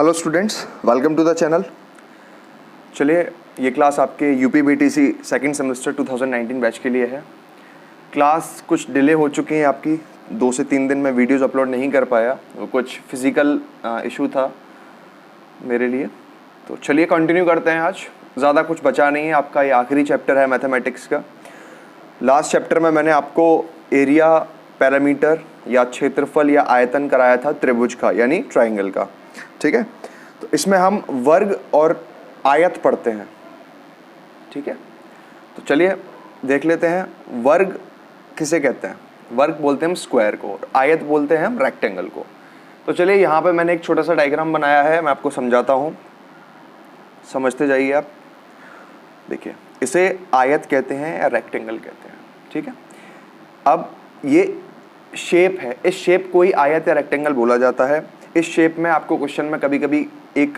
Hello students, welcome to the channel. चलिए, ये class आपके यूपीबीटीसी सेकंड सेमेस्टर 2019 बैच के लिए है। क्लास कुछ डिले हो चुकी है आपकी, 2 से 3 दिन में वीडियोस अपलोड नहीं कर पाया, वो कुछ फिज़िकल इशू था मेरे लिए। तो चलिए कंटिन्यू करते हैं। आज ज़्यादा कुछ बचा नहीं है, आपका ये आखिरी चैप्टर है मैथमेटिक्स का। लास्ट चैप्टर में मैंने आपको एरिया, पैरामीटर या क्षेत्रफल या आयतन कराया था त्रिभुज का, यानी ट्राइंगल का। ठीक है, तो इसमें हम वर्ग और आयत पढ़ते हैं। ठीक है, तो चलिए देख लेते हैं वर्ग किसे कहते हैं। वर्ग बोलते हैं हम स्क्वायर को, और आयत बोलते हैं हम रेक्टेंगल को। तो चलिए, यहाँ पे मैंने एक छोटा सा डायग्राम बनाया है, मैं आपको समझाता हूँ, समझते जाइए आप। देखिए, इसे आयत कहते हैं या रेक्टेंगल कहते हैं। ठीक है, अब ये शेप है, इस शेप को ही आयत या रेक्टेंगल बोला जाता है। इस शेप में आपको क्वेश्चन में कभी कभी एक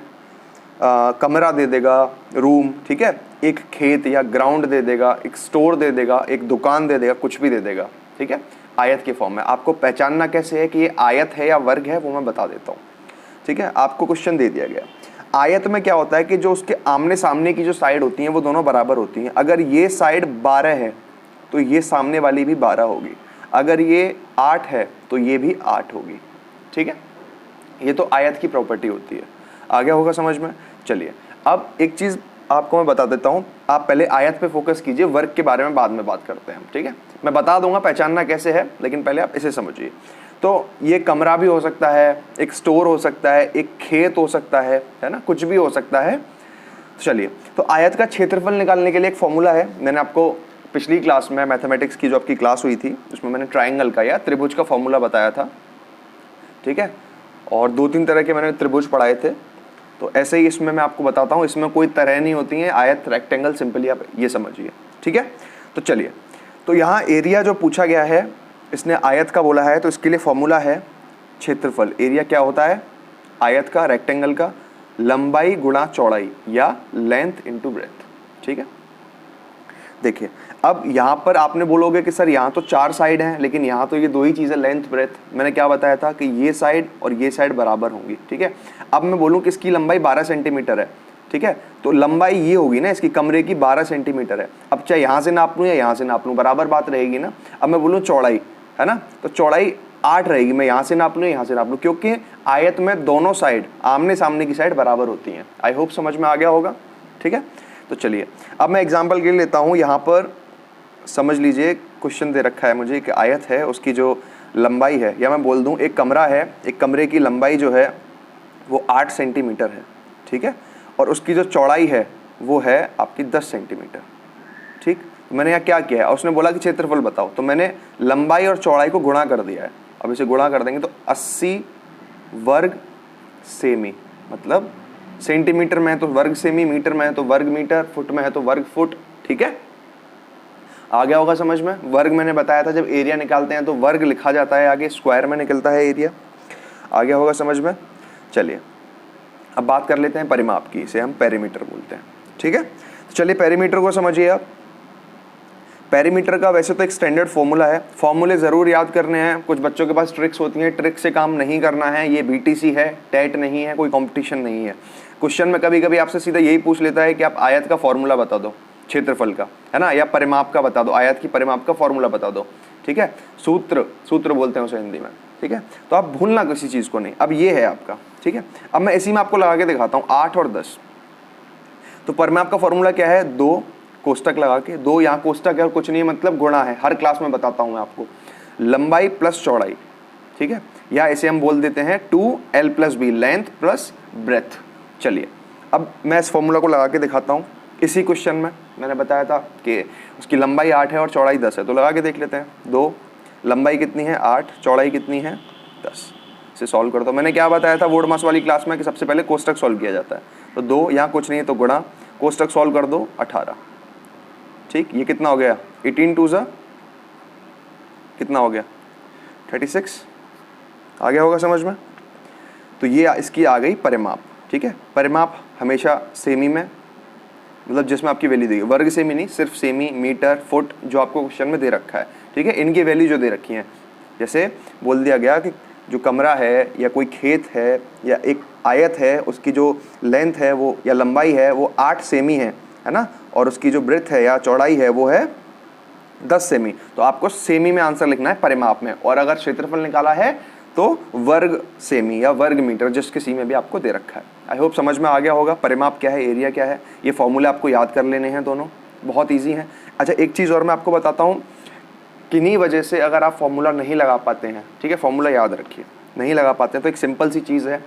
कमरा दे देगा, रूम, ठीक है, एक खेत या ग्राउंड दे देगा, एक स्टोर दे देगा, एक दुकान दे देगा, कुछ भी दे देगा। ठीक है, आयत के फॉर्म में। आपको पहचानना कैसे है कि ये आयत है या वर्ग है, वो मैं बता देता हूँ। ठीक है, आपको क्वेश्चन दे दिया गया। आयत में क्या होता है कि जो उसके आमने सामने की जो साइड होती हैं वो दोनों बराबर होती हैं। अगर ये साइड 12 है तो ये सामने वाली भी 12 होगी। अगर ये 8 है तो ये भी 8 होगी। ठीक है, ये तो आयत की प्रॉपर्टी होती है। आ गया होगा समझ में। चलिए, अब एक चीज़ आपको मैं बता देता हूँ, आप पहले आयत पे फोकस कीजिए, वर्ग के बारे में बाद में बात करते हैं। ठीक है, मैं बता दूंगा पहचानना कैसे है, लेकिन पहले आप इसे समझिए। तो ये कमरा भी हो सकता है, एक स्टोर हो सकता है, एक खेत हो सकता है ना, कुछ भी हो सकता है। चलिए, तो आयत का क्षेत्रफल निकालने के लिए एक फॉर्मूला है। मैंने आपको पिछली क्लास में, मैथमेटिक्स की जो आपकी क्लास हुई थी, उसमें मैंने ट्राइंगल का या त्रिभुज का फॉर्मूला बताया था। ठीक है, और 2-3 तरह के मैंने त्रिभुज पढ़ाए थे। तो ऐसे ही इसमें मैं आपको बताता हूँ, इसमें कोई तरह नहीं होती है, आयत, रेक्टेंगल, सिंपली आप ये समझिए। ठीक है, तो चलिए, तो यहाँ एरिया जो पूछा गया है, इसने आयत का बोला है, तो इसके लिए फॉर्मूला है क्षेत्रफल। एरिया क्या होता है? आयत का, रेक्टेंगल का, लंबाई गुणा चौड़ाई या लेंथ इंटू ब्रेथ। ठीक है, देखिए, अब यहाँ पर आपने बोलोगे कि सर यहाँ तो 4 साइड हैं, लेकिन यहाँ तो ये 2 ही चीज़ें, लेंथ ब्रेथ। मैंने क्या बताया था कि ये साइड और ये साइड बराबर होंगी। ठीक है, अब मैं बोलूँ कि इसकी लंबाई 12 सेंटीमीटर है। ठीक है, तो लंबाई ये होगी ना इसकी, कमरे की 12 सेंटीमीटर है। अब चाहे यहाँ से नाप लूँ या यहाँ से नाप लूँ, बराबर बात रहेगी ना। अब मैं बोलूँ चौड़ाई, है ना, तो चौड़ाई 8 रहेगी, मैं यहाँ से नाप लूँ, यहाँ से नाप लूँ, क्योंकि आयत में दोनों साइड, आमने सामने की साइड बराबर होती हैं। आई होप समझ में आ गया होगा। ठीक है, तो चलिए, अब मैं एग्जाम्पल के लिए लेता हूँ। यहाँ पर समझ लीजिए, क्वेश्चन दे रखा है मुझे कि आयत है, उसकी जो लंबाई है, या मैं बोल दूं एक कमरा है, एक कमरे की लंबाई जो है वो 8 सेंटीमीटर है। ठीक है, और उसकी जो चौड़ाई है वो है आपकी 10 सेंटीमीटर। ठीक, तो मैंने यहाँ क्या किया है, उसने बोला कि क्षेत्रफल बताओ, तो मैंने लंबाई और चौड़ाई को गुणा कर दिया है। अब इसे गुणा कर देंगे तो 80 वर्ग सेमी, मतलब सेंटीमीटर में है तो वर्ग सेमी, मीटर में है तो वर्ग मीटर, फुट में है तो वर्ग फुट। ठीक है, आ गया होगा समझ में। वर्ग मैंने बताया था, जब एरिया निकालते हैं तो वर्ग लिखा जाता है आगे, स्क्वायर में निकलता है एरिया। आ गया होगा समझ में। चलिए, अब बात कर लेते हैं परिमाप की, इसे हम पेरीमीटर बोलते हैं। ठीक है, तो चलिए पेरीमीटर को समझिए आप। पेरीमीटर का वैसे तो एक स्टैंडर्ड फॉर्मूला है, फॉर्मूले ज़रूर याद करने हैं। कुछ बच्चों के पास ट्रिक्स होती हैं, ट्रिक से काम नहीं करना है। ये बीटीसी है, टेट नहीं है, कोई कंपटीशन नहीं है। क्वेश्चन में कभी कभी आपसे सीधा यही पूछ लेता है कि आप आयत का फॉर्मूला बता दो, क्षेत्रफल का, है ना, या परिमाप का बता दो, आयत की परिमाप का फॉर्मूला बता दो। ठीक है, सूत्र बोलते हैं उसे हिंदी में। ठीक है, तो आप भूलना किसी चीज़ को नहीं। अब ये है आपका। ठीक है, अब मैं इसी में आपको लगा के दिखाता हूँ, 8 और 10। तो परिमाप का फॉर्मूला क्या है? 2 कोष्टक लगा के, 2 यहाँ कोष्टक है और कुछ नहीं, मतलब गुणा है। हर क्लास में बताता हूँ मैं आपको, लंबाई प्लस चौड़ाई। ठीक है, या इसे हम बोल देते हैं 2l+b, लेंथ प्लस ब्रेथ। चलिए, अब मैं इस फॉर्मूला को लगा के दिखाता हूँ। इसी क्वेश्चन में मैंने बताया था कि उसकी लंबाई 8 है और चौड़ाई 10 है, तो लगा के देख लेते हैं। 2, लंबाई कितनी है 8, चौड़ाई कितनी है 10। इसे सॉल्व कर दो। मैंने क्या बताया था बोर्ड मास वाली क्लास में कि सबसे पहले कोष्टक सॉल्व किया जाता है। तो 2, यहाँ कुछ नहीं है तो गुणा, कोष्टक सॉल्व कर दो, 18। ठीक, ये कितना हो गया? 18 2 कितना हो गया? 36। आ गया होगा समझ में। तो ये इसकी आ गई परिमाप। ठीक है, परिमाप हमेशा सेमी में, मतलब जिसमें आपकी वैल्यू दी, वर्ग सेमी नहीं, सिर्फ सेमी, मीटर, फुट, जो आपको क्वेश्चन में दे रखा है। ठीक है, इनकी वैल्यू जो दे रखी है, जैसे बोल दिया गया कि जो कमरा है या कोई खेत है या एक आयत है उसकी जो लेंथ है वो या लंबाई है वो 8 सेमी है ना, और उसकी जो ब्रेथ है या चौड़ाई है वो है 10 सेमी, तो आपको सेमी में आंसर लिखना है परिमाप में। और अगर क्षेत्रफल निकाला है तो वर्ग सेमी या वर्ग मीटर, जिसके सी में भी आपको दे रखा है। आई होप समझ में आ गया होगा परिमाप क्या है, एरिया क्या है। ये फॉर्मूले आपको याद कर लेने हैं, दोनों बहुत ईजी हैं। अच्छा, एक चीज़ और मैं आपको बताता हूँ, किन्हीं वजह से अगर आप फॉर्मूला नहीं लगा पाते हैं, ठीक है, फॉर्मूला याद रखिए, नहीं लगा पाते हैं तो एक सिंपल सी चीज़ है,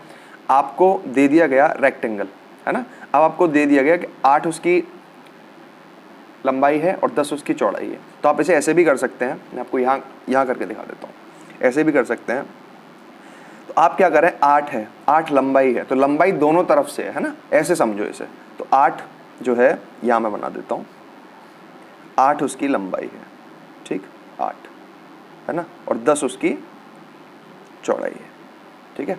आपको दे दिया गया रेक्टेंगल है ना, अब आपको दे दिया गया कि 8 उसकी लंबाई है और 10 उसकी चौड़ाई है, तो आप इसे ऐसे भी कर सकते हैं। मैं आपको यहाँ करके दिखा देता हूँ, ऐसे भी कर सकते हैं। तो आप क्या करें, 8 है, 8 लंबाई है, तो लंबाई दोनों तरफ से है ना, ऐसे समझो इसे। तो 8 जो है यहाँ मैं बना देता हूँ, 8 उसकी लंबाई है, ठीक, 8 है ना, और 10 उसकी चौड़ाई है, ठीक है।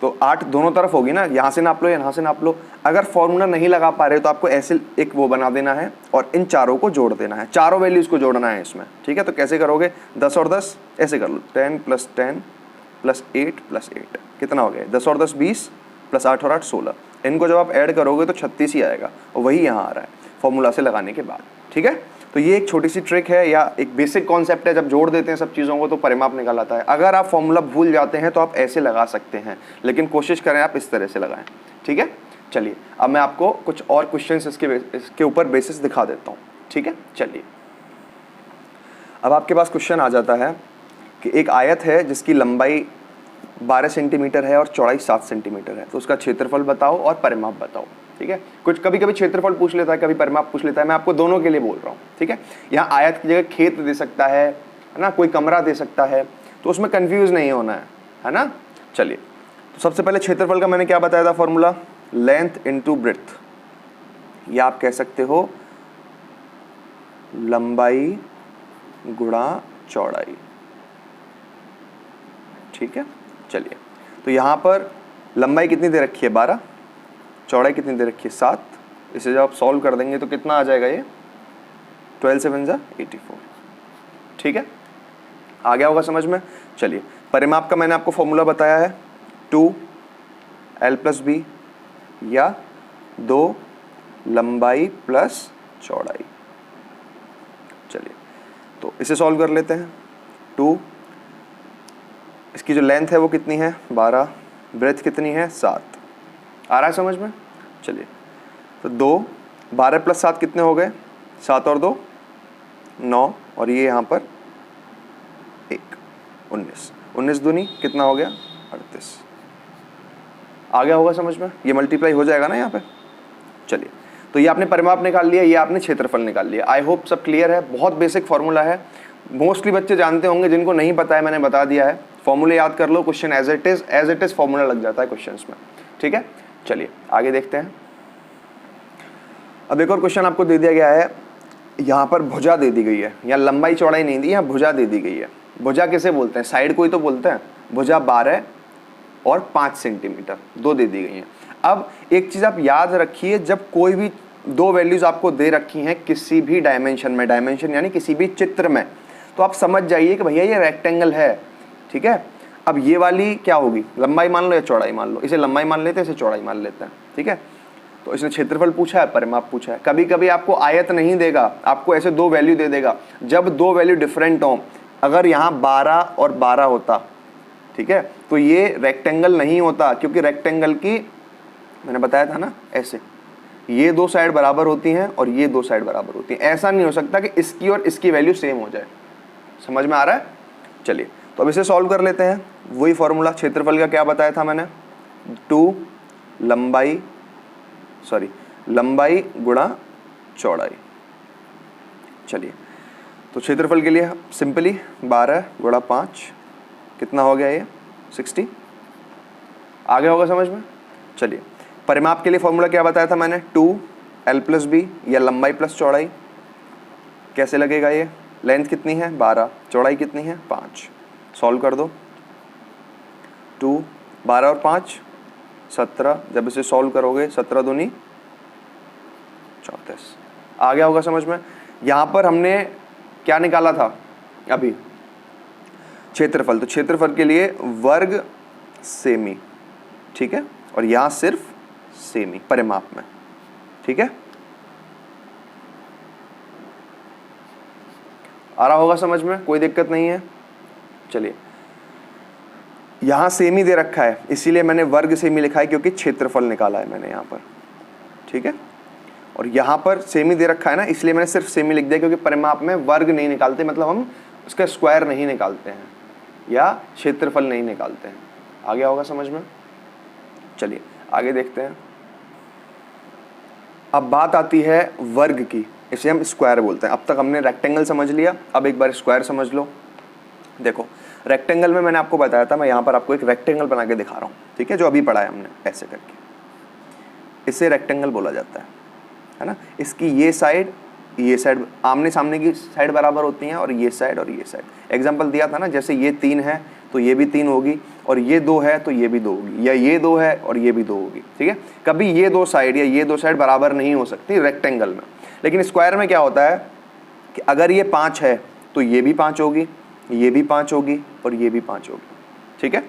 तो 8 दोनों तरफ होगी ना, यहाँ से नाप लो यहाँ से नाप लो। अगर फॉर्मूला नहीं लगा पा रहे हो तो आपको ऐसे एक वो बना देना है और इन चारों को जोड़ देना है, चारों वैल्यूज को जोड़ना है इसमें, ठीक है। तो कैसे करोगे, 10 और 10 ऐसे कर लो, 10 + 10 + 8 + 8 कितना हो गया, 10 और 10 20 + 8 और 8 16। इनको जब आप ऐड करोगे तो 36 ही आएगा, और वही यहाँ आ रहा है फॉर्मूला से लगाने के बाद, ठीक है। तो ये एक छोटी सी ट्रिक है या एक बेसिक कॉन्सेप्ट है, जब जोड़ देते हैं सब चीज़ों को तो परिमाप निकल आता है। अगर आप फॉर्मूला भूल जाते हैं तो आप ऐसे लगा सकते हैं, लेकिन कोशिश करें आप इस तरह से लगाएं, ठीक है। चलिए अब मैं आपको कुछ और क्वेश्चंस इसके ऊपर बेसिस दिखा देता हूँ, ठीक है। चलिए अब आपके पास क्वेश्चन आ जाता है कि एक आयत है जिसकी लंबाई 12 सेंटीमीटर है और चौड़ाई 7 सेंटीमीटर है, तो उसका क्षेत्रफल बताओ और परिमाप बताओ, ठीक है। कुछ कभी कभी क्षेत्रफल पूछ लेता है, कभी परिमाप पूछ लेता है, मैं आपको दोनों के लिए बोल रहा हूँ, ठीक है। यहाँ आयत की जगह खेत दे सकता है ना, कोई कमरा दे सकता है, तो उसमें कंफ्यूज नहीं होना है ना। चलिए तो सबसे पहले क्षेत्रफल का मैंने क्या बताया था फॉर्मूला, लेंथ इंटू ब्रेथ, या आप कह सकते हो लंबाई गुणा चौड़ाई, ठीक है। चलिए तो यहाँ पर लंबाई कितनी दे रखी है 12, चौड़ाई कितनी दे रखी है 7, इसे जब आप सॉल्व कर देंगे तो कितना आ जाएगा, ये 12 × 7 = 84, ठीक है। आ गया होगा समझ में। चलिए परिमाप का मैंने आपको फॉर्मूला बताया है, 2l + b या 2 लंबाई प्लस चौड़ाई। चलिए तो इसे सॉल्व कर लेते हैं। 2, इसकी जो लेंथ है वो कितनी है 12, ब्रेथ कितनी है 7, आ रहा है समझ में। चलिए तो 2, 12 + 7 कितने हो गए, 7 और 2 9, और ये यहाँ पर 1 19, 19 दूनी कितना हो गया 38। आ गया होगा समझ में, ये मल्टीप्लाई हो जाएगा ना यहाँ पे। चलिए तो ये आपने परिमाप निकाल लिया, ये आपने क्षेत्रफल निकाल लिया। आई होप सब क्लियर है, बहुत बेसिक फॉर्मूला है, मोस्टली बच्चे जानते होंगे, जिनको नहीं पता है मैंने बता दिया है। फॉर्मूले याद कर लो, question as it is formula लग जाता है क्वेश्चंस में, ठीक है। चलिए आगे देखते हैं। अब एक और क्वेश्चन आपको दे दिया गया है, यहाँ पर भुजा दे दी गई है, यहाँ लंबाई चौड़ाई नहीं दी, यहाँ भुजा दे दी गई है। भुजा किसे बोलते हैं, साइड को ही तो बोलते हैं। भुजा 12 और 5 सेंटीमीटर दो दे दी गई हैं। अब एक चीज़ आप याद रखिए, जब कोई भी दो वैल्यूज आपको दे रखी हैं किसी भी डायमेंशन में, डायमेंशन यानी किसी भी चित्र में, तो आप समझ जाइए कि भैया ये रेक्टेंगल है, ठीक है। अब ये वाली क्या होगी, लंबाई मान लो या चौड़ाई मान लो, इसे लंबाई मान लेते हैं, इसे चौड़ाई मान लेते हैं, ठीक है। तो इसने क्षेत्रफल पूछा है, परिमाप पूछा है। कभी कभी आपको आयत नहीं देगा, आपको ऐसे दो वैल्यू दे देगा, जब दो वैल्यू डिफरेंट हो। अगर यहाँ 12 और 12 होता, ठीक है, तो ये रेक्टेंगल नहीं होता, क्योंकि रेक्टेंगल की मैंने बताया था ना ऐसे, ये दो साइड बराबर होती हैं और ये दो साइड बराबर होती हैं। ऐसा नहीं हो सकता कि इसकी और इसकी वैल्यू सेम हो जाए। समझ में आ रहा है। चलिए तो अब इसे सॉल्व कर लेते हैं। वही फॉर्मूला क्षेत्रफल का क्या बताया था मैंने, 2 लंबाई गुणा चौड़ाई। चलिए तो क्षेत्रफल के लिए सिंपली 12 × 5 कितना हो गया, ये 60। आ गया होगा समझ में। चलिए परिमाप के लिए फॉर्मूला क्या बताया था मैंने, 2l + b या लंबाई प्लस चौड़ाई। कैसे लगेगा, ये लेंथ कितनी है 12, चौड़ाई कितनी है 5, सॉल्व कर दो। 2 12 और 5 17, जब इसे सॉल्व करोगे 17 दूनी 34। आ गया होगा समझ में। यहाँ पर हमने क्या निकाला था अभी, क्षेत्रफल। तो क्षेत्रफल के लिए वर्ग सेमी, ठीक है। और यहाँ सिर्फ सेमी परिमाप में। ठीक है, आ रहा होगा समझ में, कोई दिक्कत नहीं है। चलिए, यहाँ सेमी दे रखा है इसीलिए मैंने वर्ग सेमी लिखा है क्योंकि क्षेत्रफल निकाला है मैंने यहाँ पर। ठीक है, और यहाँ पर सेमी दे रखा है ना, इसलिए मैंने सिर्फ सेमी लिख दिया क्योंकि परिमाप में वर्ग नहीं निकालते, मतलब हम उसका स्क्वायर नहीं निकालते हैं या क्षेत्रफल नहीं निकालते हैं। आ गया होगा समझ में। चलिए आगे देखते हैं। अब बात आती है वर्ग की, इसे हम स्क्वायर बोलते हैं। अब तक हमने रेक्टेंगल समझ लिया, अब एक बार स्क्वायर समझ लो। देखो रेक्टेंगल में मैंने आपको बताया था, मैं यहाँ पर आपको एक रेक्टेंगल बना के दिखा रहा हूँ। ठीक है, जो अभी पढ़ा है हमने ऐसे करके, इसे रेक्टेंगल बोला जाता है ना। इसकी ये साइड आमने सामने की साइड बराबर होती हैं और ये साइड। एग्जाम्पल दिया था ना, जैसे ये 3 है तो ये भी 3 होगी, और ये 2 है तो ये भी 2 होगी, या ये 2 है और ये भी 2 होगी। ठीक है, कभी ये 2 साइड या ये 2 साइड बराबर नहीं हो सकती रेक्टेंगल में। लेकिन स्क्वायर में क्या होता है कि अगर ये 5 है तो ये भी 5 होगी, ये भी 5 होगी और ये भी 5 होगी। ठीक है,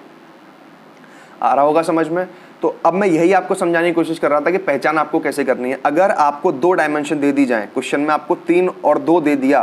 आ रहा होगा समझ में। तो अब मैं यही आपको समझाने की कोशिश कर रहा था कि पहचान आपको कैसे करनी है। अगर आपको 2 डायमेंशन दे दी जाए, क्वेश्चन में आपको 3 और 2 दे दिया,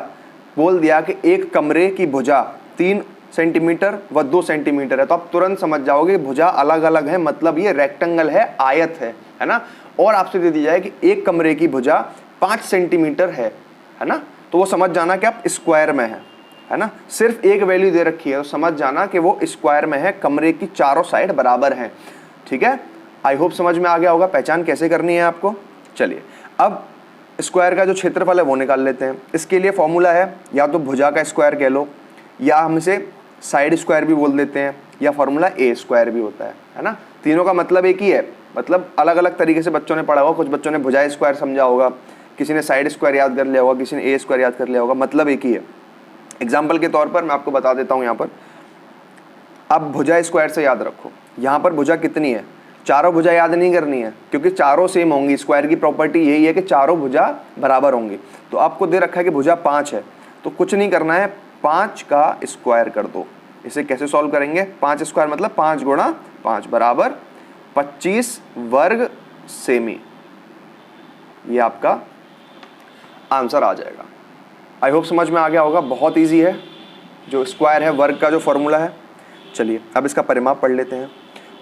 बोल दिया कि एक कमरे की भुजा 3 सेंटीमीटर व 2 सेंटीमीटर है, तो आप तुरंत समझ जाओगे भुजा अलग अलग है, मतलब ये रेक्टेंगल है, आयत है ना। और आपसे दे दी जाए कि एक कमरे की भुजा 5 सेंटीमीटर है ना, तो वो समझ जाना कि आप स्क्वायर में है ना। सिर्फ एक वैल्यू दे रखी है तो समझ जाना कि वो स्क्वायर में है, कमरे की चारों साइड बराबर हैं। ठीक है, आई होप समझ में आ गया होगा पहचान कैसे करनी है आपको। चलिए अब स्क्वायर का जो क्षेत्रफल है वो निकाल लेते हैं। इसके लिए फॉर्मूला है, या तो भुजा का स्क्वायर कह लो, या हम इसे साइड स्क्वायर भी बोल देते हैं, या फॉर्मूला ए स्क्वायर भी होता है ना। तीनों का मतलब एक ही है, मतलब अलग अलग तरीके से बच्चों ने पढ़ा होगा। कुछ बच्चों ने भुजा स्क्वायर समझा होगा, किसी ने साइड स्क्वायर याद कर लिया होगा, किसी ने ए स्क्वायर याद कर लिया होगा, मतलब एक ही है। एग्जाम्पल के तौर पर मैं आपको बता देता हूँ यहाँ पर। अब भुजा स्क्वायर से याद रखो, यहाँ पर भुजा कितनी है, चारों भुजा याद नहीं करनी है क्योंकि चारों सेम होंगी। स्क्वायर की प्रॉपर्टी यही है कि चारों भुजा बराबर होंगी। तो आपको दे रखा है कि भुजा 5 है, तो कुछ नहीं करना है, 5 का स्क्वायर कर दो। इसे कैसे सॉल्व करेंगे, 5 स्क्वायर मतलब 5 गुणा 5 बराबर 25 वर्ग सेमी। ये आपका आंसर आ जाएगा। आई होप समझ में आ गया होगा, बहुत इजी है। जो स्क्वायर है वर्ग का जो फॉर्मूला है। चलिए अब इसका परिमाप पढ़ लेते हैं।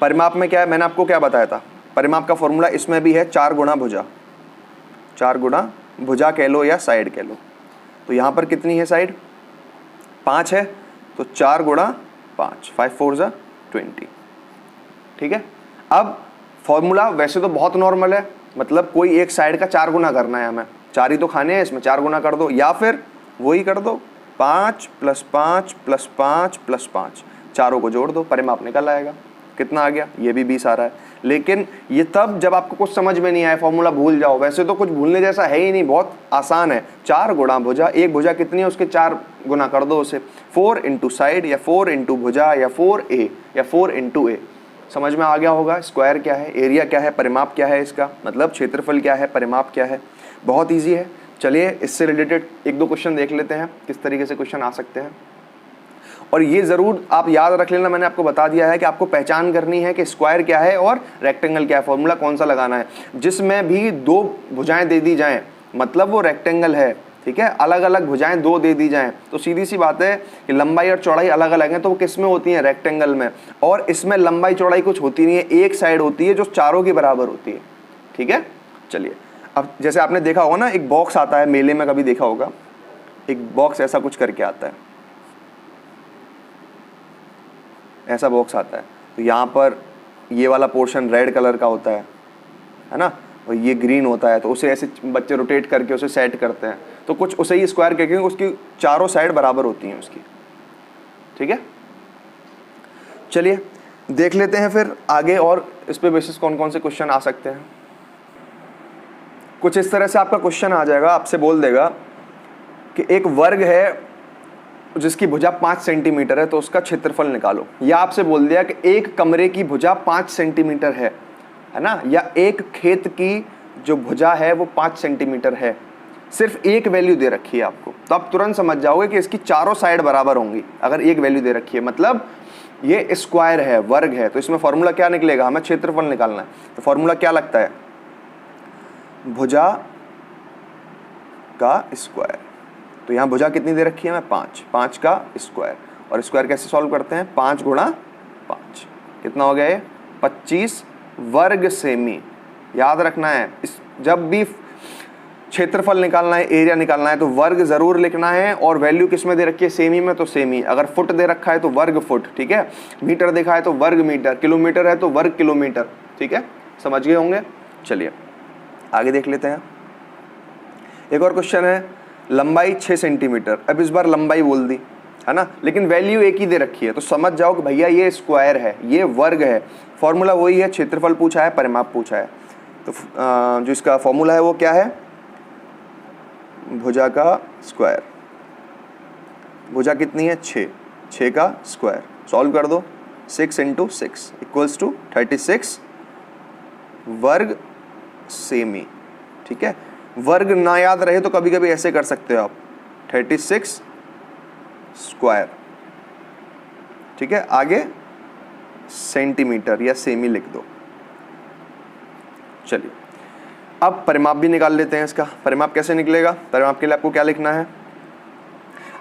परिमाप में क्या है, मैंने आपको क्या बताया था, परिमाप का फॉर्मूला इसमें भी है 4 गुणा भुजा। 4 गुणा भुजा कह लो या साइड कह लो। तो यहाँ पर कितनी है साइड, 5 है, तो 4 गुणा 5, 5 4 जा 20। ठीक है, अब फॉर्मूला वैसे तो बहुत नॉर्मल है, मतलब कोई एक साइड का 4 गुना करना है हमें, 4 ही तो खाने हैं, इसमें 4 गुना कर दो, या फिर वही कर दो 5 + 5 + 5 + 5, चारों को जोड़ दो, परिमाप निकल आएगा। कितना आ गया, ये भी 20 आ रहा है। लेकिन ये तब जब आपको कुछ समझ में नहीं आए, फॉर्मूला भूल जाओ। वैसे तो कुछ भूलने जैसा है ही नहीं, बहुत आसान है। 4 गुणा भुजा, एक भुजा कितनी है उसके 4 गुना कर दो उसे, 4 × साइड या 4 × भुजा या 4a या 4 × a। समझ में आ गया होगा स्क्वायर क्या है, एरिया क्या है, परिमाप क्या है, इसका मतलब क्षेत्रफल क्या है, परिमाप क्या है। बहुत ईजी है। चलिए इससे रिलेटेड 1-2 क्वेश्चन देख लेते हैं, किस तरीके से क्वेश्चन आ सकते हैं। और ये ज़रूर आप याद रख लेना, मैंने आपको बता दिया है कि आपको पहचान करनी है कि स्क्वायर क्या है और रेक्टेंगल क्या है, फॉर्मूला कौन सा लगाना है। जिसमें भी 2 भुजाएं दे दी जाएं मतलब वो रेक्टेंगल है। ठीक है, अलग अलग भुजाएं 2 दे दी जाएं तो सीधी सी बात है कि लंबाई और चौड़ाई अलग अलग है, तो वो किस में होती है, रेक्टेंगल में। और इसमें लंबाई चौड़ाई कुछ होती नहीं है, एक साइड होती है जो चारों की बराबर होती है। ठीक है, चलिए अब जैसे आपने देखा होगा ना, एक बॉक्स आता है, मेले में कभी देखा होगा, एक बॉक्स ऐसा कुछ करके आता है, ऐसा बॉक्स आता है। तो यहाँ पर ये वाला पोर्शन रेड कलर का होता है ना, और ये ग्रीन होता है। तो उसे ऐसे बच्चे रोटेट करके उसे सेट करते हैं, तो कुछ उसे ही स्क्वायर कहते हैं, उसकी चारों साइड बराबर होती हैं उसकी। ठीक है, चलिए देख लेते हैं फिर आगे और इस पे बेसिस कौन कौन से क्वेश्चन आ सकते हैं। कुछ इस तरह से आपका क्वेश्चन आ जाएगा, आपसे बोल देगा कि एक वर्ग है जिसकी भुजा 5 सेंटीमीटर है, तो उसका क्षेत्रफल निकालो। या आपसे बोल दिया कि एक कमरे की भुजा 5 सेंटीमीटर है ना, या एक खेत की जो भुजा है वो 5 सेंटीमीटर है। सिर्फ एक वैल्यू दे रखी है आपको, तो आप तुरंत समझ जाओगे कि इसकी चारों साइड बराबर होंगी। अगर एक वैल्यू दे रखी है मतलब ये स्क्वायर है, वर्ग है, तो इसमें फॉर्मूला क्या निकलेगा, हमें क्षेत्रफल निकालना है। तो फॉर्मूला क्या लगता है, भुजा का स्क्वायर। तो यहाँ भुजा कितनी दे रखी है हमें, 5, 5 का स्क्वायर। और स्क्वायर कैसे सॉल्व करते हैं, 5 गुणा 5, कितना हो गया ये, 25 वर्ग सेमी। याद रखना है, इस जब भी क्षेत्रफल निकालना है, एरिया निकालना है, तो वर्ग जरूर लिखना है। और वैल्यू किस में दे रखी है, सेमी में, तो सेमी। अगर फुट दे रखा है तो वर्ग फुट, ठीक है। मीटर देखा है तो वर्ग मीटर, किलोमीटर है तो वर्ग किलोमीटर, ठीक है, समझ गए होंगे। चलिए आगे देख लेते हैं। एक और क्वेश्चन है, लंबाई 6 सेंटीमीटर। अब इस बार लंबाई बोल दी है ना, लेकिन वैल्यू एक ही दे रखी है, तो समझ जाओ कि भैया ये स्क्वायर है, ये वर्ग है। फॉर्मूला वही है, क्षेत्रफल पूछा है, परिमाप पूछा है। तो जो इसका फॉर्मूला है वो क्या है, भुजा का स्क्वायर। भुजा कितनी है, 6, 6 का स्क्वायर। सॉल्व कर दो, 6 × 6 इक्वल्स टू 36 वर्ग सेमी, ठीक है। वर्ग ना याद रहे तो कभी कभी ऐसे कर सकते हो आप, 36 स्क्वायर, ठीक है। आगे सेंटीमीटर या सेमी लिख दो। चलिए अब परिमाप भी निकाल लेते हैं इसका। परिमाप कैसे निकलेगा, परिमाप के लिए आपको क्या लिखना है,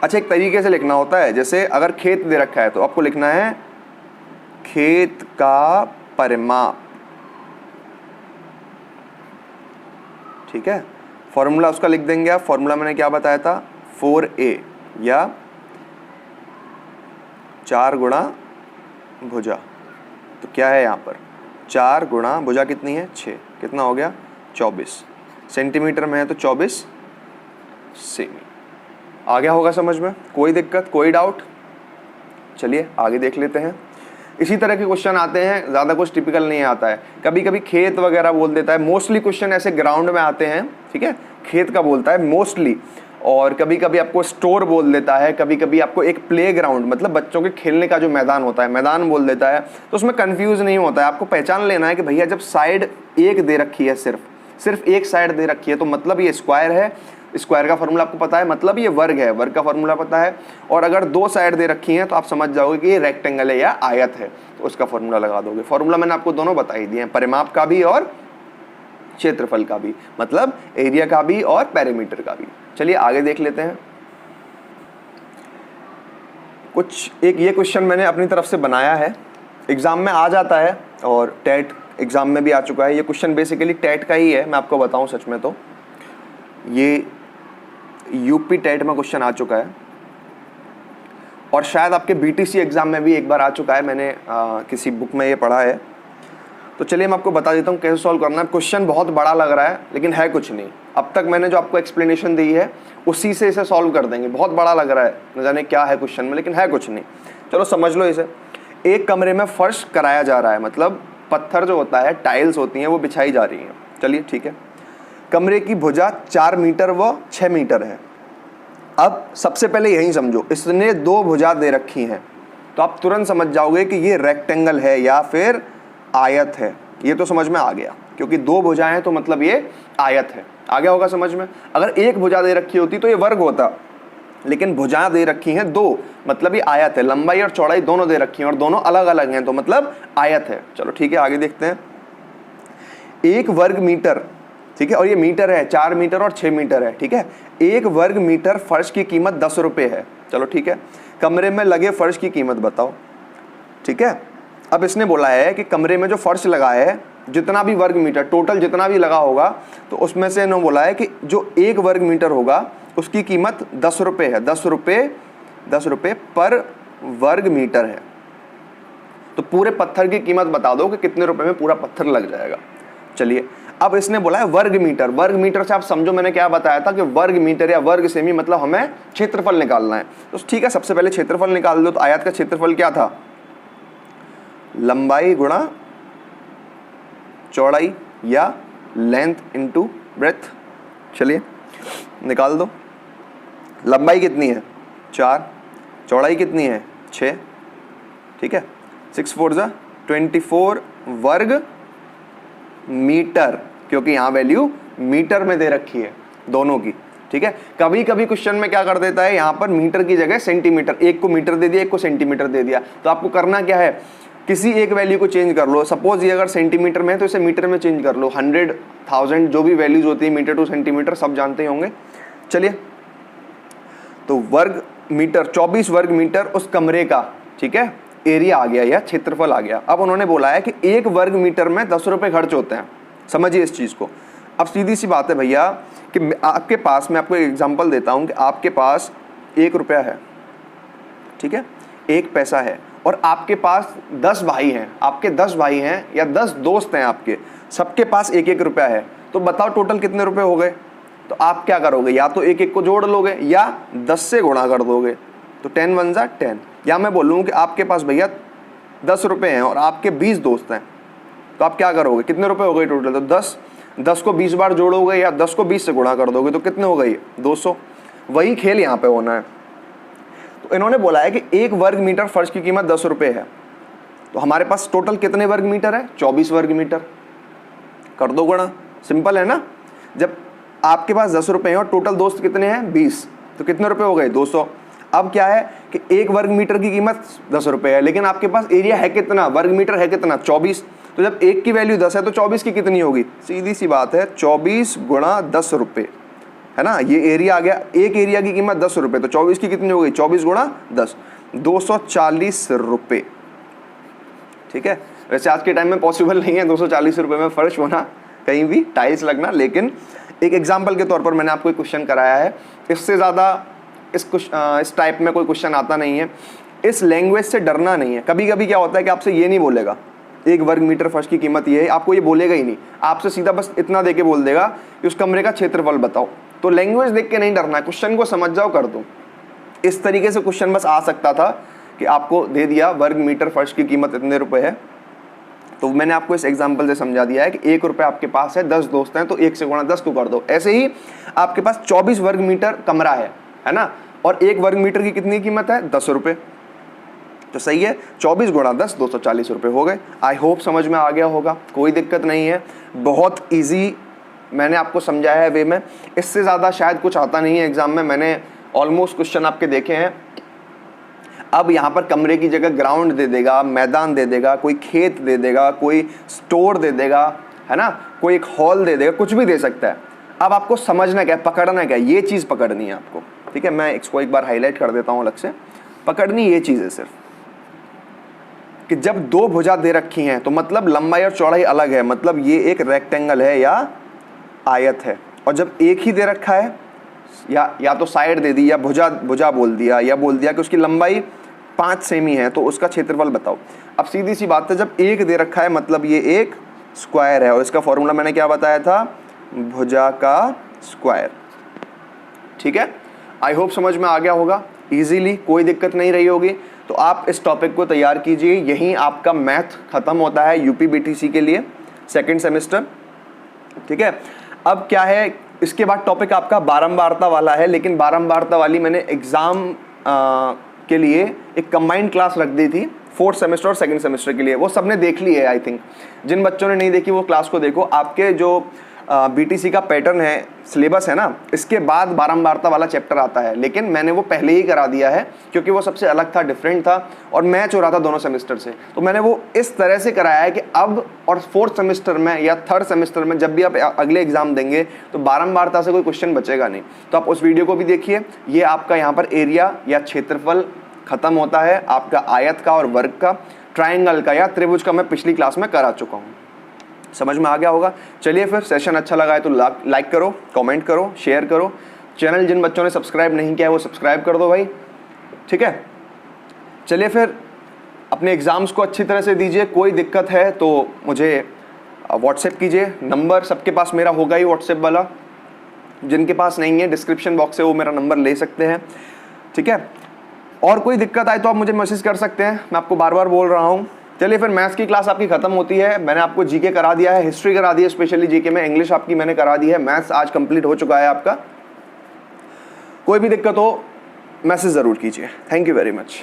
अच्छा एक तरीके से लिखना होता है, जैसे अगर खेत दे रखा है तो आपको लिखना है खेत का परिमाप, ठीक है। फॉर्मूला उसका लिख देंगे आप। फॉर्मूला मैंने क्या बताया था, 4a या 4 गुणा भुजा। तो क्या है यहाँ पर, 4 गुणा भुजा कितनी है, 6, कितना हो गया, 24 सेंटीमीटर में है तो 24 सेमी। आ गया होगा समझ में, कोई दिक्कत, कोई डाउट। चलिए आगे देख लेते हैं। इसी तरह के क्वेश्चन आते हैं, ज़्यादा कुछ टिपिकल नहीं आता है। कभी कभी खेत वगैरह बोल देता है, मोस्टली क्वेश्चन ऐसे ग्राउंड में आते हैं, ठीक है, खेत का बोलता है मोस्टली। और कभी कभी आपको स्टोर बोल देता है, कभी कभी आपको एक प्लेग्राउंड मतलब बच्चों के खेलने का जो मैदान होता है, मैदान बोल देता है। तो उसमें कंफ्यूज नहीं होता है, आपको पहचान लेना है कि भैया जब साइड एक दे रखी है, सिर्फ एक साइड दे रखी है, तो मतलब ये स्क्वायर है। स्क्वायर का फॉर्मूला आपको पता है, मतलब ये वर्ग है, वर्ग का फॉर्मूला पता है। और अगर 2 साइड दे रखी हैं तो आप समझ जाओगे कि ये रेक्टेंगल है या आयत है, तो उसका फॉर्मूला लगा दोगे। फॉर्मूला मैंने आपको दोनों बता ही दिए हैं, परिमाप का भी और क्षेत्रफल का भी, मतलब एरिया का भी और पेरीमीटर का भी। चलिए आगे देख लेते हैं। एक ये क्वेश्चन मैंने अपनी तरफ से बनाया है, एग्जाम में आ जाता है और टेट एग्जाम में भी आ चुका है। ये क्वेश्चन बेसिकली टेट का ही है, मैं आपको बताऊं सच में तो ये यूपी टेट में क्वेश्चन आ चुका है और शायद आपके बीटीसी एग्जाम में भी एक बार आ चुका है। मैंने किसी बुक में ये पढ़ा है। तो चलिए मैं आपको बता देता हूँ कैसे सॉल्व करना है। क्वेश्चन बहुत बड़ा लग रहा है लेकिन है कुछ नहीं। अब तक मैंने जो आपको एक्सप्लेनेशन दी है उसी से इसे सॉल्व कर देंगे। बहुत बड़ा लग रहा है, न जाने क्या है क्वेश्चन में, लेकिन है कुछ नहीं। चलो समझ लो इसे। एक कमरे में फर्श कराया जा रहा है, मतलब पत्थर जो होता है, टाइल्स होती हैं, वो बिछाई जा रही हैं। चलिए ठीक है। कमरे की भुजा 4 मीटर व 6 मीटर है। अब सबसे पहले यही समझो, इसने 2 भुजा दे रखी हैं, तो आप तुरंत समझ जाओगे कि ये रेक्टेंगल है या फिर आयत है। ये तो समझ में आ गया, क्योंकि 2 भुजाएं हैं तो मतलब ये आयत है। आ गया होगा समझ में। अगर एक भुजा दे रखी होती तो ये वर्ग होता, लेकिन भुजाएं दे रखी हैं 2, मतलब ये आयत है। लंबाई और चौड़ाई दोनों दे रखी हैं और दोनों अलग अलग हैं, तो मतलब आयत है। चलो ठीक है, आगे देखते हैं। 1 वर्ग मीटर, ठीक है, और ये मीटर है, 4 मीटर और 6 मीटर है, ठीक है। 1 वर्ग मीटर फर्श की कीमत 10 रुपये है। चलो ठीक है। कमरे में लगे फर्श की कीमत बताओ, ठीक है। अब इसने बोला है कि कमरे में जो फर्श लगा है, जितना भी वर्ग मीटर टोटल जितना भी लगा होगा, तो उसमें से इन्होंने बोला है कि जो 1 वर्ग मीटर होगा उसकी कीमत 10 रुपये है। 10 रुपये पर वर्ग मीटर है। तो पूरे पत्थर की कीमत बता दो कि कितने रुपए में पूरा पत्थर लग जाएगा। चलिए, अब इसने बोला है वर्ग मीटर। वर्ग मीटर से आप समझो मैंने क्या बताया था कि वर्ग मीटर या वर्ग सेमी मतलब हमें क्षेत्रफल निकालना है। तो ठीक है, सबसे पहले क्षेत्रफल निकाल दो। तो आयत का क्षेत्रफल क्या था? लंबाई गुणा चौड़ाई या लेंथ इनटू ब्रेथ। चलिए निकाल दो। लंबाई कितनी है? 4। चौड़ाई कितनी है? 6। ठीक है, 6 4 जा 24 वर्ग मीटर, क्योंकि यहाँ वैल्यू मीटर में दे रखी है दोनों की। ठीक है। कभी कभी क्वेश्चन में क्या कर देता है, यहाँ पर मीटर की जगह सेंटीमीटर, एक को मीटर दे दिया, एक को सेंटीमीटर दे दिया, तो आपको करना क्या है, किसी एक वैल्यू को चेंज कर लो। सपोज ये अगर सेंटीमीटर में है तो इसे मीटर में चेंज कर लो। 100, 1000 जो भी वैल्यूज होती है मीटर टू सेंटीमीटर सब जानते होंगे। चलिए, तो वर्ग मीटर, 24 वर्ग मीटर उस कमरे का, ठीक है, एरिया आ गया या क्षेत्रफल आ गया। अब उन्होंने बोला है कि 1 वर्ग मीटर में 10 रुपए खर्च होते हैं। समझिए इस चीज़ को। अब सीधी सी बात है भैया कि आपके पास, मैं आपको एक एग्जांपल देता हूं कि आपके पास 1 रुपया है, ठीक है, 1 पैसा है, और आपके पास 10 भाई हैं, आपके 10 भाई हैं या 10 दोस्त हैं आपके, सबके पास 1-1 रुपया है। तो बताओ टोटल कितने रुपए हो गए। तो आप क्या करोगे, या तो 1-1 को जोड़ लोगे या 10 से गुणा कर दोगे, तो 10 1 जा 10। या मैं बोलूँ कि आपके पास भैया 10 रुपये हैं और आपके 20 दोस्त हैं, तो आप क्या करोगे, कितने रुपए हो गए टोटल, तो 10 को 20 बार जोड़ोगे या 10 को 20 से गुणा कर दोगे, तो कितने हो गए, 200। वही खेल यहाँ पे होना है। तो इन्होंने बोला है कि 1 वर्ग मीटर फर्श की कीमत 10 रुपये है, तो हमारे पास टोटल कितने वर्ग मीटर है, 24 वर्ग मीटर। कर दो गुणा, सिंपल है ना। जब आपके पास 10 रुपये हैं और टोटल दोस्त कितने हैं, 20, तो कितने रुपए हो गए, 200। अब क्या है कि 1 वर्ग मीटर की कीमत 10 रुपये है, लेकिन आपके पास एरिया है कितना, वर्ग मीटर है कितना, 24। तो जब 1 की वैल्यू 10 है तो 24 की कितनी होगी, सीधी सी बात है, 24 गुणा 10 रुपये, है ना। ये एरिया आ गया, एक एरिया की कीमत 10 रुपये, तो 24 की कितनी हो गई, 24 गुणा 10, 240 रुपये, ठीक है। वैसे आज के टाइम में पॉसिबल नहीं है 240 रुपये में फर्श होना, कहीं भी टाइल्स लगना, लेकिन एक एग्जाम्पल के तौर पर मैंने आपको एक क्वेश्चन कराया है। इससे ज़्यादा इस टाइप में कोई क्वेश्चन आता नहीं है। इस लैंग्वेज से डरना नहीं है। कभी कभी क्या होता है कि आपसे ये नहीं बोलेगा 1 वर्ग मीटर फर्श की कीमत ये है, आपको ये बोलेगा ही नहीं, आपसे सीधा बस इतना दे के बोल देगा कि उस कमरे का क्षेत्रफल बताओ। तो लैंग्वेज देख के नहीं डरना है, क्वेश्चन को समझ जाओ, कर दो। इस तरीके से क्वेश्चन बस आ सकता था कि आपको दे दिया वर्ग मीटर फर्श की कीमत इतने रुपए है, तो मैंने आपको इस एग्जाम्पल से समझा दिया है कि 1 रुपये आपके पास है, 10 दोस्त हैं, तो 1 से गुणा 10 को कर दो। ऐसे ही आपके पास 24 वर्ग मीटर कमरा है ना, और 1 वर्ग मीटर की कितनी कीमत है, 10 रुपये, तो सही है, 24 गुणा 10, 240 रुपये हो गए। आई होप समझ में आ गया होगा, कोई दिक्कत नहीं है, बहुत ईजी मैंने आपको समझाया है वे में। इससे ज़्यादा शायद कुछ आता नहीं है एग्जाम में, मैंने ऑलमोस्ट क्वेश्चन आपके देखे हैं। अब यहाँ पर कमरे की जगह ग्राउंड दे देगा, मैदान दे देगा, कोई खेत दे देगा, कोई स्टोर दे देगा, है ना, कोई एक हॉल दे देगा, कुछ भी दे सकता है। अब आपको समझना क्या है, पकड़ना क्या है, ये चीज़ पकड़नी है आपको, ठीक है। मैं इसको एक बार हाईलाइट कर देता हूँ अलग से। पकड़नी ये चीज़ है सिर्फ कि जब 2 भुजा दे रखी हैं तो मतलब लंबाई और चौड़ाई अलग है, मतलब ये एक रेक्टेंगल है या आयत है। और जब एक ही दे रखा है, या तो साइड दे दी या भुजा बोल दिया, या बोल दिया कि उसकी लंबाई 5 सेमी है, तो उसका क्षेत्रफल बताओ। अब सीधी सी बात है, जब एक दे रखा है मतलब ये एक स्क्वायर है, और इसका फॉर्मूला मैंने क्या बताया था, भुजा का स्क्वायर, ठीक है। आई होप समझ में आ गया होगा इजीली, कोई दिक्कत नहीं रही होगी। तो आप इस टॉपिक को तैयार कीजिए, यहीं आपका मैथ खत्म होता है यूपी बीटीसी के लिए सेकंड सेमेस्टर, ठीक है। अब क्या है, इसके बाद टॉपिक आपका बारंबारता वाला है, लेकिन बारंबारता वाली मैंने एग्जाम के लिए एक कंबाइंड क्लास रख दी थी 4th सेमेस्टर और 2nd सेमेस्टर के लिए, वो सबने देख ली है आई थिंक। जिन बच्चों ने नहीं देखी वो क्लास को देखो। आपके जो बीटीसी का पैटर्न है, सिलेबस है ना, इसके बाद बारंबारता वाला चैप्टर आता है, लेकिन मैंने वो पहले ही करा दिया है क्योंकि वो सबसे अलग था, डिफरेंट था और मैच हो रहा था दोनों सेमेस्टर से। तो मैंने वो इस तरह से कराया है कि अब और 4th सेमेस्टर में या 3rd सेमेस्टर में जब भी आप अगले एग्जाम देंगे तो बारंबारता से कोई क्वेश्चन बचेगा नहीं। तो आप उस वीडियो को भी देखिए। ये आपका यहाँ पर एरिया या क्षेत्रफल खत्म होता है, आपका आयत का और वर्ग का, ट्राइंगल का या त्रिभुज का मैं पिछली क्लास में करा चुका हूँ। समझ में आ गया होगा। चलिए फिर, सेशन अच्छा लगा है तो लाइक करो, कमेंट करो, शेयर करो। चैनल जिन बच्चों ने सब्सक्राइब नहीं किया है वो सब्सक्राइब कर दो भाई, ठीक है। चलिए फिर, अपने एग्ज़ाम्स को अच्छी तरह से दीजिए। कोई दिक्कत है तो मुझे व्हाट्सएप कीजिए, नंबर सबके पास मेरा होगा ही व्हाट्सएप वाला। जिनके पास नहीं है डिस्क्रिप्शन बॉक्स से वो मेरा नंबर ले सकते हैं, ठीक है। और कोई दिक्कत आए तो आप मुझे मैसेज कर सकते हैं, मैं आपको बार बार बोल रहा हूँ। चलिए फिर, मैथ्स की क्लास आपकी खत्म होती है। मैंने आपको जीके करा दिया है, हिस्ट्री करा दी है, स्पेशली जीके में, इंग्लिश आपकी मैंने करा दी है, मैथ्स आज कंप्लीट हो चुका है आपका। कोई भी दिक्कत हो मैसेज ज़रूर कीजिए। Thank you very much.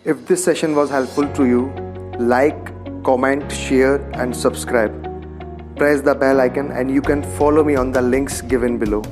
If this session was helpful to you, like, comment, share and subscribe. press the bell icon and you can follow me on the links given below.